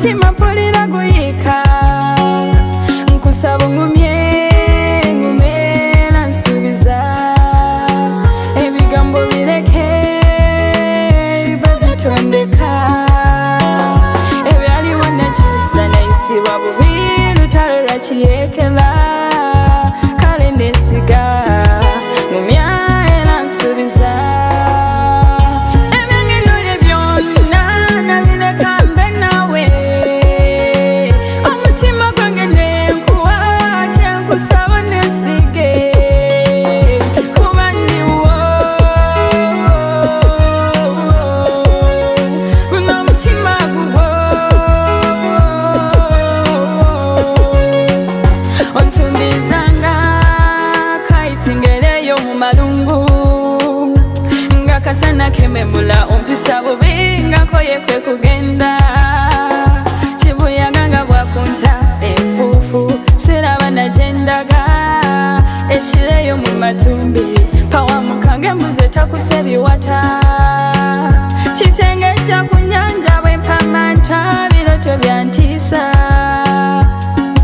omutima mpulira guyika nkusaba ngumye ngumera nsubiza ebigambo bireke babitondeka ebyaliwo nakyusa nayisibwa bubi lutalo lwakiyekera kale ndesiga ngumya era nsubiza ebyangenule byonna nabireka mbe nawe omutima gwange nenkuwa kyenkusaba nesige kuba ndiwo guno omutima gugwo ontumbizanga kayitingeleyo mu malungu nga kasana kememula ompisa bubi nga koye kwe kugenda kibuyaga nga bwakunta enfuufu siraba nagendaga ekireyo mu matumbi pawa mukange mbuze takuse biwata kitengejja ku nyanja bwempamanta biroto byantiisa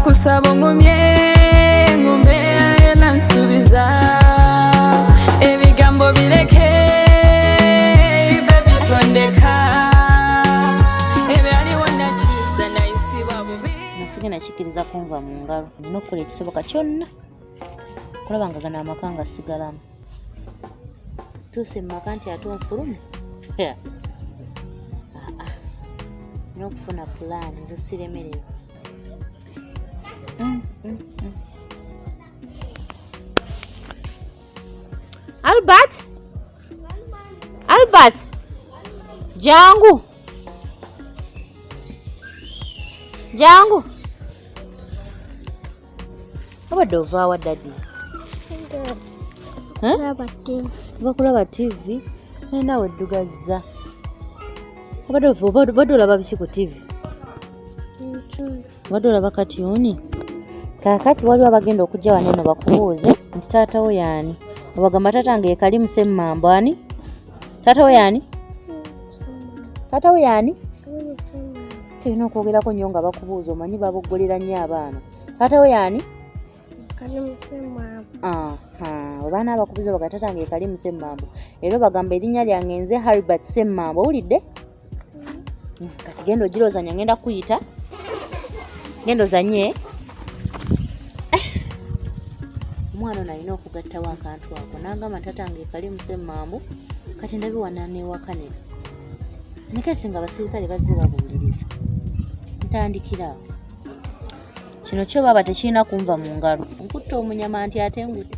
kusaba ngumye ngumbe era nsubiza ebigambo bireke babitondeka ebyaliwo nakyusa nayisibwa bubi Nasige nakikiriza kunva mu ngalo nina okukola ekisoboka kyonna kulaba nga gano amaka nga sigalamu tuuse mu maka nti ate onfulume nina okufuna pulaani nze siremerewe Albert jangu obadde ovaawa dadi bakulaba TV nawe eddugazza obadde olaba biki ku TV obadde olaba katyuni kakati waliwo abagenda okujja wano eno bakubuuze nti taata wo yaani obagamba taata nga ye Kareem Semmambo ani taata wo yaani kirina okwogerako nnyo nga bakubuuza omanyi baboggolera nnyo abaana taata wo yaani abaana abakubuuza baga taata nga ye Kareem Semmambo era bagamba erinnya lyange nze Albert Semmambo owulidde kati genda ogirozanya ngenda kuyita genda ozanye omwana ono alina okugattawo akantu ako n'agamba taata nga ye Kareem Semmambo kati ndabiwana newakanira nekesinga abasirikale bazze babuuliriza ntandikira awo kino kyo baba tekirina kunva mu ngalo nkutta omunyama nti ate ngute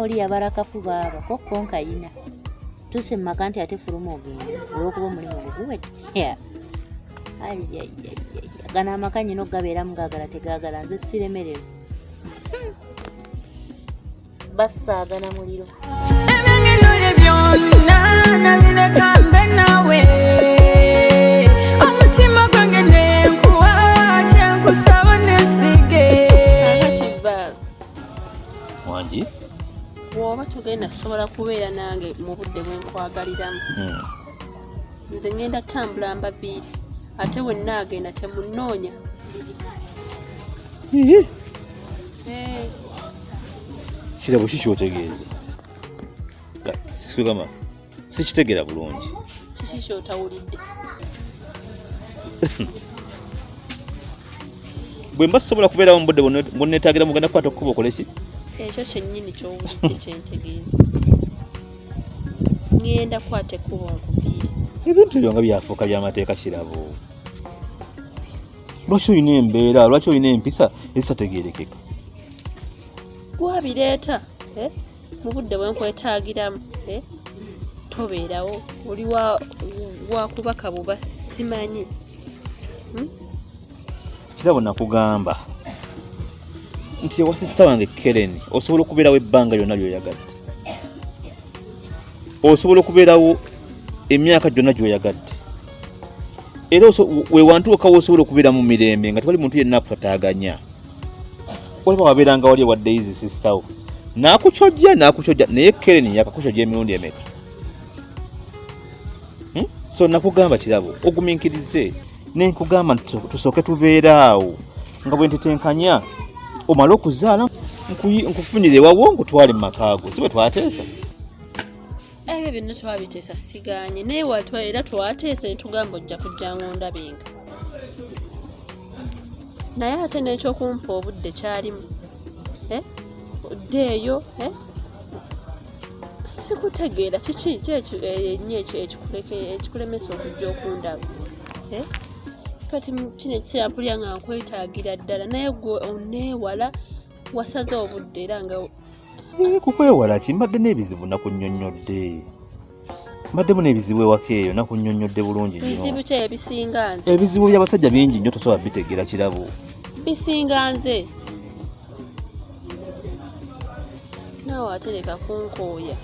oli yabalakafu baaba kokko nkayina tuuse mu maka nti ate fuluma ogenda olw'okuba omulimu guguwedde gano amaka nyina okugabeeramu gaagala tegaagala nze siremerewe basaagana muliro ebyangenule byonna nabireka mbe nawe omutima gwange nenkuwa kyenkusaba nesige wangi bw'oba togenda sobola kubeera nange mu budde bwenkwagaliramu nze ngenda tambula mbaviiri ate wenna agenda temunoonya kirabo ki kyotegeeza sikugamba sikitegeera bulungi kiki kyotawulidde bwe mba sisobola kubeerawo mu budde bwonneetaagira mugenda kukwata okukuba okole ki ekyo kyennyini kyowulidde kyentegeeza ngenda kwata ekkuba nkuviire ebintu ebyo nga byafuuka by'amateeka kirabo lwaki olina embeera lwaki olina empisa ezitategeerekeka gwabireeta mu budde bwenkwetaagiramu tobeerawo oli wakubaka buba simanyi kirabo nakugamba nti ewa sisita wange Keren osobola okubeerawo ebbanga lyonna lyoyagadde osobola okubeerawo emyaka gyonna gyoyagadde era wewantuuka wosobola okubeera mu mirembe nga tewali muntu yenna akutataaganya olaba wabeeranga wali ewadde izi sisitawo nakukyojja naye Keren yakakukyojja emirundi emeka so nakugamba kirabo ogumiikirize nenkugamba tusooke tubeeraawo nga bwe ntetenkanya omala okuzaala nkufunire wawo ngutwale mu makaago si bwe twateesa ebyo byonna twabiteesa siganye naye watwa era twateesa ne tugamba ojja kujja ngondabenga naye ate n'ekyokumpa obudde kyalimu oddeeyo sikutegeera kiki ekikulemesa okujja okundaba kati kino ekiseera mpulira nga nkwetaagira ddala naye gwe oneewala wasaze obudde era nga kukwewala ki mbadde n'ebizibu nakunnyonnyodde mbaddemu n'ebizibu ewaka eyo nakunnyonnyodde bulungi nnyo bizibu ki ebisinga nze ebizibu by'abasajja bingi nnyo tosobola bitegeera Kirabo bisinga nze naawe atereka kunkooya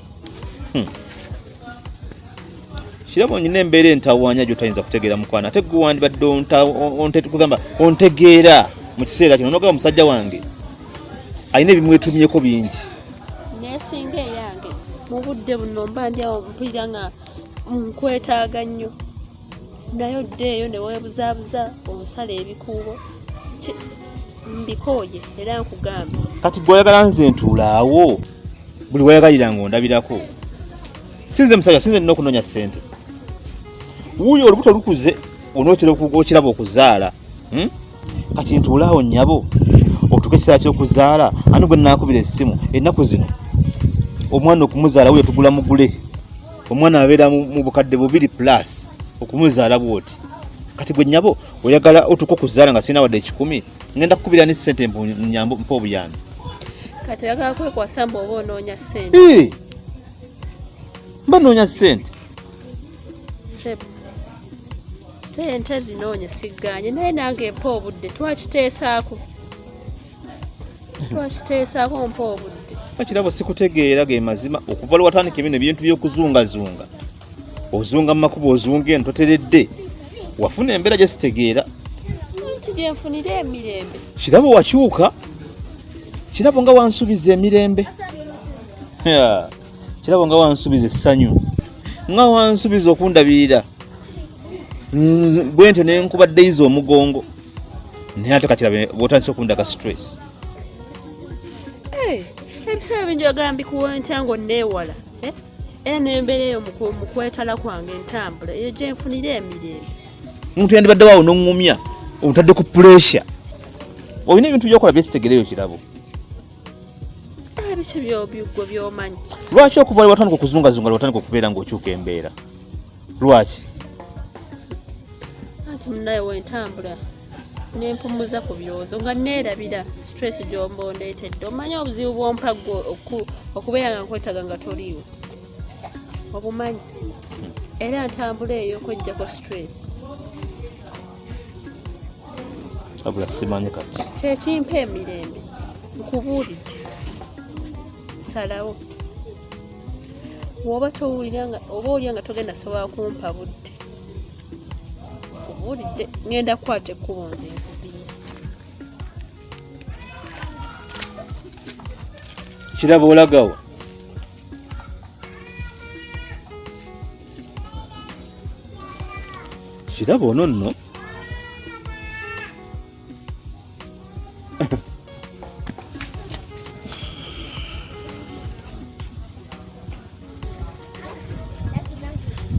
Kirabo nyina embeera entawaanya gy'otayinza kutegeera mukwana ate gwe wandibadde kugamba ontegeera mu kiseera kino nogamba musajja wange alina ebimwetumyeko bingi nesinga eyange mu budde buno mba ndyawo mpulira nga nkwetaaga nnyo naye oddeeyo ne weebuzaabuza onsala ebikuubo mbikooye era nkugambe kati gwe oyagala nze ntuulaawo buli wayagalira ng'ondabirako sinze musajja sinze nina okunoonya ssente wuuyo olubuto lukuze onootera okiraba okuzaala kati ntuulaawo nnyabo otuuka ekiseera ky'okuzaala ani gwe nnaakubira essimu ennaku zino omwana okumuzaala wuyo tugula mugule omwana abeera mu bukadde 2+ okumuzaala bwoti kati gwe nnyabo oyagala otuuka okuzaala nga sirina wadde 10 ngenda kukubira ni ssente nyambo mpa obuyambi kati oyagala kwekwasa mbu oba onoonya ssente mba noonya ssente ssente zinoonye sigganye naye nange mpa obudde twakiteesaako mpa obudde Kirabo sikutegeera ge mazima okuva lwe watandika ebino ebintu by'okuzungazunga ozunga mu makubo ozunga eno toteredde wafuna embeera gye sitegeera nti gye nfunira emirembe Kirabo wakyuka Kirabo nga wansubiza emirembe Kirabo nga wansubiza essanyu nga wansubiza okundabirira bwe ntyo ne nkubadde izo omugongo naye ate kakirabe bw'otandise okundaga stress ebiseera bingi ogamba mbikuwa ntya ng'onneewala era n'embeera eyo mu kwetala kwange entambula eyo gye nfunira emirembe omuntu yandibadde waawo n'oŋŋumya omutadde ku puleesya olina ebintu by'okola byesitegereyo Kirabo biki by'obyuggo by'omanyi lwaki okuva lwe watandika okuzungazunga lwe watandika okubeera ng'okyuka embeera lwaki anti munaye wentambula nempumuza ku byozo nga neerabira stress gy'omba ondeetedde omanyi obuzibu bw'ompa ggwe okubeera nga nkwetaga nga toliiwo obumanyi era ntambula eyo okweggyaku stress abula simanyi kati tekimpa emirembe nkubuulidde salawo oba olya nga togenda sobola kumpa budde nkubuulidde ngenda kukwata ekkubo nze nkubiri Kirabo olagawa Kirabo ono nno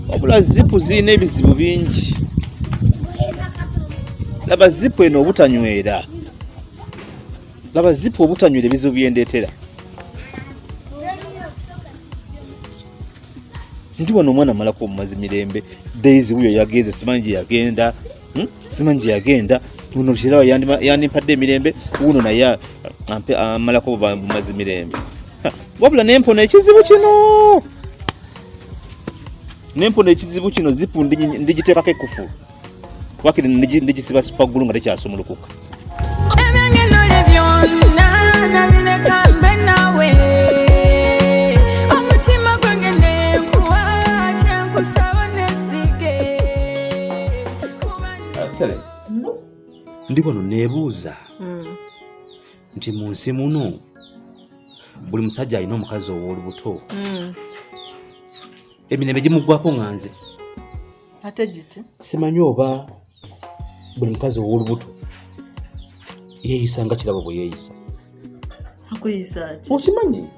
wabula zipu zirina ebizibu bingi laba zipu eno obutanywera laba zipu obutanywera ebizibu byendeetera ndi wano omwana amalako omumazi mirembe Daisy wuyo yagenze simanyi gye yagenda uno Kirabo yandimpadde emirembe uno naye amalako bumazi mirembe wabula nempona ekizibu kino zipu ndigiteekako ekkufu wakiri ndigisiba supagulu nga tekyasumulukuka ebyangenole byonna nabireka mbe nawe omutima gwange nenkuwa kyenkusaba nesige ndi wano neebuuza nti mu nsi muno buli musajja alina omukazi ow'olubuto emirembe gimuggwako nga nze ate giti simanyi oba buli mukazi ow'olubuto yeeyisa nga Kirabo bwe yeeyisa. Akuyisa ati Okimanyi?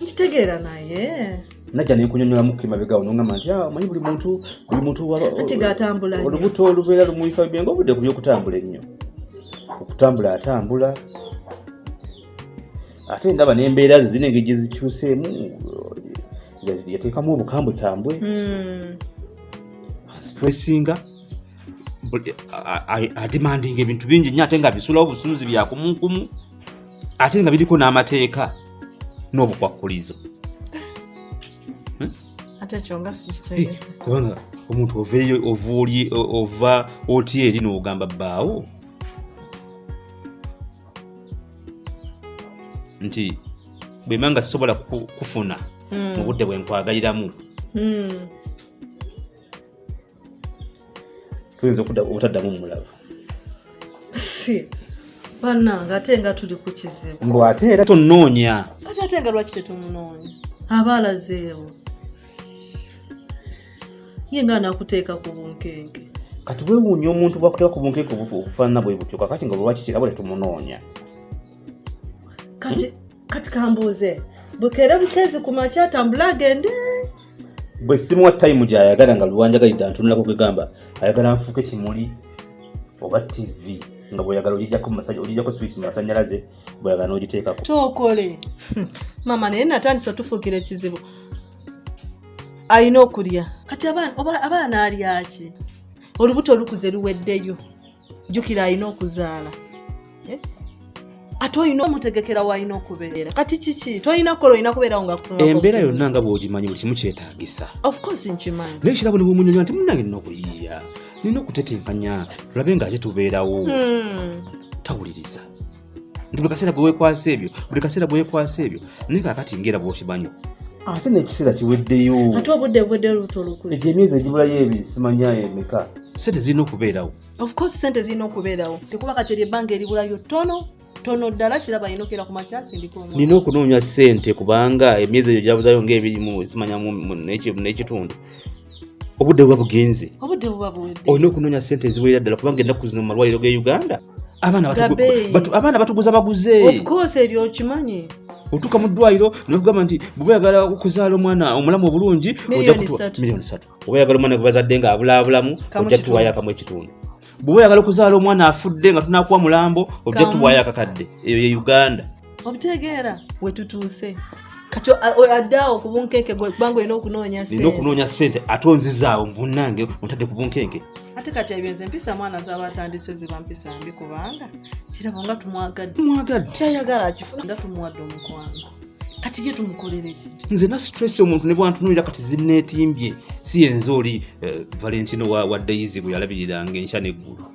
nkitegeera naye Najja nekunyonyola mu kimabega onongamba nti omanyi buli muntu ati gatambula nnyo. olubuto olubeera lumuyisa byenga obudde ku by'okutambula ennyo. Okutambula atambula. Ate ndaba n'embeera ze zino engeri gye zikyuseemu yateekamu obukambwekambwe. Stressinga adimandinga ebintu bingi nnyo ate nga bisulawo busuuzi byakumukumu ate nga biriko n'amateeka n'obukwakkulizo. Ate kyonga sikitegeera. Kubanga omuntu ova oti eri n'ogamba bbaawo nti bwemanga sisobola kufuna mu budde bwe nkwagaliramu tuyinza obutaddamu mulaba. Bannange ate nga tuli ku kizibu. Mbu ate era tonnoonya. Kati ate nga lwaki tetumunoonya? Abaalazeewo. Ye nga nakuteeka ku bunkenke. Kati weewuunya omuntu bwakuteeka ku bunkenke obufaanana bwe butyo kakati nga lwaki Kirabo tetumunoonya. Kati kambuuze bukere bukezi ku makya atambula agende. Bwe simuwa time gy'ayagala nga luwanjagalidde antunulako kwegamba ayagala nfuuke kimuli oba TV nga bw'oyagala ogijjako switch mu masannyalaze bw'oyagala n'ogiteekako. Tookole. Mama naye natandise otufuukira ekizibu. Ayina okulya. Kati abaana alya ki? Olubuto olukuze luweddeyo. Jjukira ayina okuzaala. Ate olina omutegekera w'alina okubeera. Kati kiki? Tolina kola olina kubeerawo nga kutunako. Embeera yonna nga bw'ogimanyi buli kimu kyetaagisa. Of course nkimanyi. Naye Kirabo ne bw'omunyonyola nti munnange nina okuyiiya. Nina okutetenkanya tulabe ng'ate tubeerawo. Tawuliriza. Nti buli kaseera bwe weekwasa ebyo naye kaakati ngera bw'okimanyi. Ate n'ekiseera kiweddeyo. Ate obudde buweddeyo olubuto olukuze. Egyo emyezi egibulayo ebiri simanya emeka. Sente zirina okubeerawo. Of course sente zirina okubeerawo. Tekuba kati ebbanga eribulayo tono ddala Kirabo ayinokera ku makya asindika omwana. Nina okunoonya ssente kubanga emyezi egyo gyabuzayo ng'ebirimu simanyamu n'ekitundu. Obudde buba bugenze. Obudde buba buwedde. Olina okunoonya ssente eziwerera ddala kubanga ennaku zino mu malwaliro g'e Uganda abaana batuguza baguze. Of course ebyo okimanyi. Otuuka mu ddwaliro ne bakugamba nti bwe oyagala okuzaala omwana omulamu obulungi ojja kutuwa miliyoni 3. Oba oyagala omwana gwe bazadde nga abulaabulamu ojja tuwaayo akamu ekitundu. Bwe oyagala okuzaala omwana afudde nga tunaakuwa mulambo ojja tuwaayo akakadde. Eyo ye Uganda. Obitegeera we tutuuse. Kati addaawo ku bunkenke kubanga olina okunoonya ssente. Nina okunoonya ssente ate onzizaawo munnange ontadde ku bunkenke. Ate kati ebyenze empisa mwana z'abatandise ziba mpisa mbi kubanga Kirabo nga tumwagadde. Kyayagala akifuna nga tumuwadde omukwano. Kati ye tumukolere ki? Nze na stress omuntu ne bwantunuulira kati zinneetimbye si yenze oli Valentino wa Daisy bwe yalabiriranga enkya n'eggulu.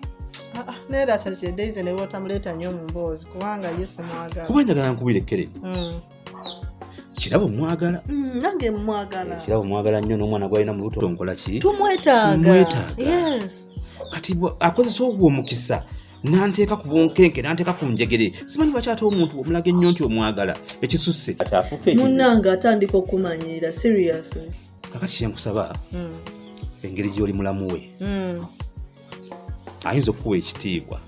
Naye era kye Daisy ne bw'otamuleeta nnyo mu mboozi kubanga ye simwagala. Kuba njagala nkubire Kareem. Kirabo mwagala. Nange mwagala. Kirabo mwagala nnyo n'omwana gwalina mu lubuto nkola ki? Tumwetaaga. Yes. Kati akozesa ogwo omukisa n'anteeka ku bunkenke n'anteeka ku njegere. Simanyi bakyata omuntu omulaga ennyo nti omwagala ekisusse. Munnange atandika okumanyira seriously. Kakati kyenkusaba engeri gy'oli mulamu we ayinza okukuwa ekitiibwa.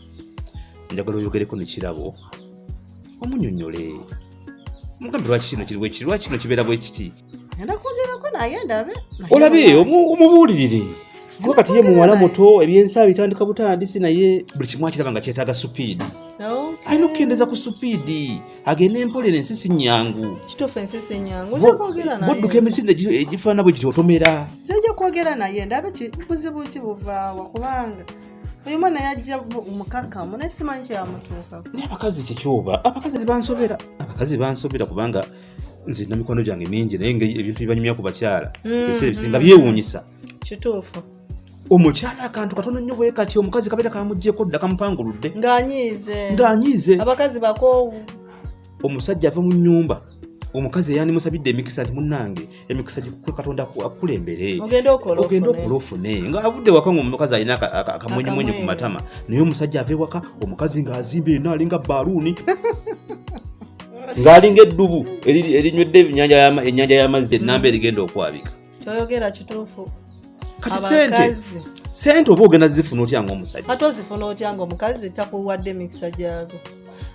Njagala oyogereko ne Kirabo omunnyonnyole. Mugambe lwaki kino kibeera bwe kiti. Ngenda kwogerako naye ndabe. Olabe omubuulirire. Kuba kati ye muwala muto ebyensa bitandika butandisi naye buli kimu akiraba nga kyetaaga supiidi. Alina okukendeeza ku supiidi agende empolere ensi si nnyangu. Kituufu ensi si nnyangu. Ojja kwogera naye. Bodduka emisinde egifaana bwe giti otomera. Ojja kwogera naye ndabe buzibu ki buvaawa kubanga oyo mwana yajja mukakamu naye simanyi kyeyamutuukako. Naye abakazi kikyoba abakazi bansobera kubanga nze na mikwano gyange mingi naye ebintu bibanyumya ku bakyala ebiseera ebisinga byewuunyisa. Kituufu. Omukyala akantu katono nnyo bwe kati omukazi kabeera kamuggyeko dda kamupanguludde. Ng'anyiize. Abakazi bakoowu. Omusajja ava mu nnyumba. Omukazi eyandimusabidde emikisa nti munnange emikisa gikwe Katonda akulembere. Ogenda okola ofune. Nga avudde waka ng'omukazi alina akamwenyemwenye ku matama. Naye omusajja ava ewaka omukazi ng'azimba eno alinga baaluuni. Ng'alinga eddubu erinywedde ennyanja y'amazzi ennamba erigenda okwabika. Kyoyogera kituufu. Kati sente oba ogenda zifuna otya ng'omusajja ate ozifuna otya ng'omukazi takuwadde emikisa gyazo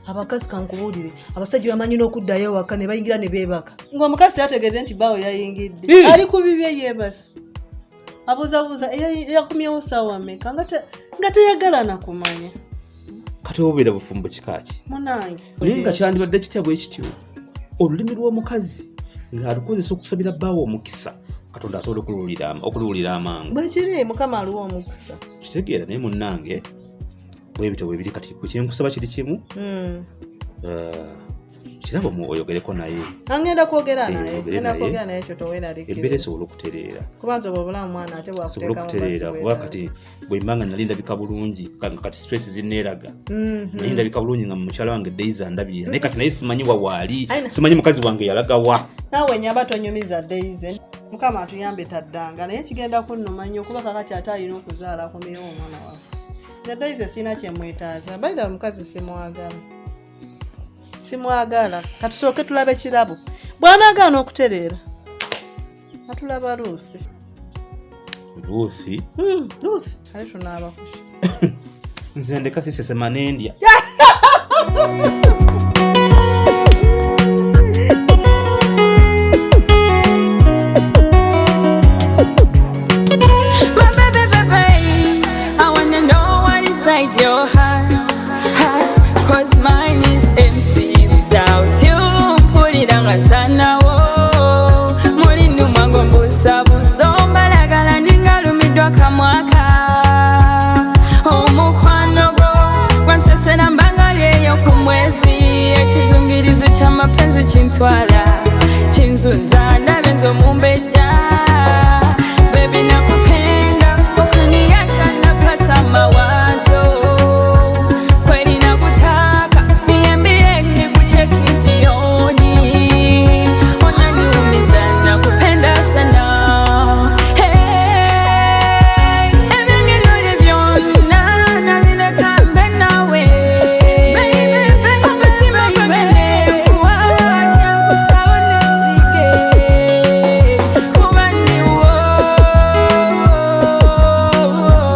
abakazi kankubuulire abasajja bamanyi n'okuddayo waka ne bayingira ne beebaka ng'omukazi yategeedde nti baawe yayingidde ali ku bibye yeebase abuuzabuuza yakumyewo saawa mmeka nga teyagala nakumanya kati obubeera bufumbo kikaaki munange naye nga kyandibadde kitya bwe kityo olulimi lw'omukazi ng'alukozesa okusabira bbaawo omukisa katonda asobola okuluwulira amangu bwekiri mukama aliwo omukisa kitegeera naye munnange bwebito bwe biri kati kyenkusaba kiri kimu kirabo oyogereko naye angenda kwogera naye ekyo towerarikira embeera esobola okutereera kubanza oba obulamu mwana ate bwakuteeka okutereera kuba kati bwembanga nali ndabika bulungi kati stress zinneeraga nali ndabika bulungi nga mukyala wange Daisy andabira naye kati naye simanyi wawaali simanyi mukazi wange yalagawa naawe nyamba tonyumiza Daisy mukama atuyambe taddanga naye kigenda kunnuma nnyo kuba kakati ate alina okuzaala akomyewo omwana waffe Daisy sina kyemwetaaza baitha omukazi simwagala katusooke tulabe Kirabo bw'anaagaana okutereera atulaba Ruthi ali tunaaba kuki nze ndeka sisesema n'endya your heart, cause mine is empty without you. Put it on a sana wo mulinu mwango mbusa busomba lagala ningalumidwa kamwaka omukwano gwo gwansesera mbangalyeyo ku mwezi ekizungirizi ky'amapenzi kintwala kinzunza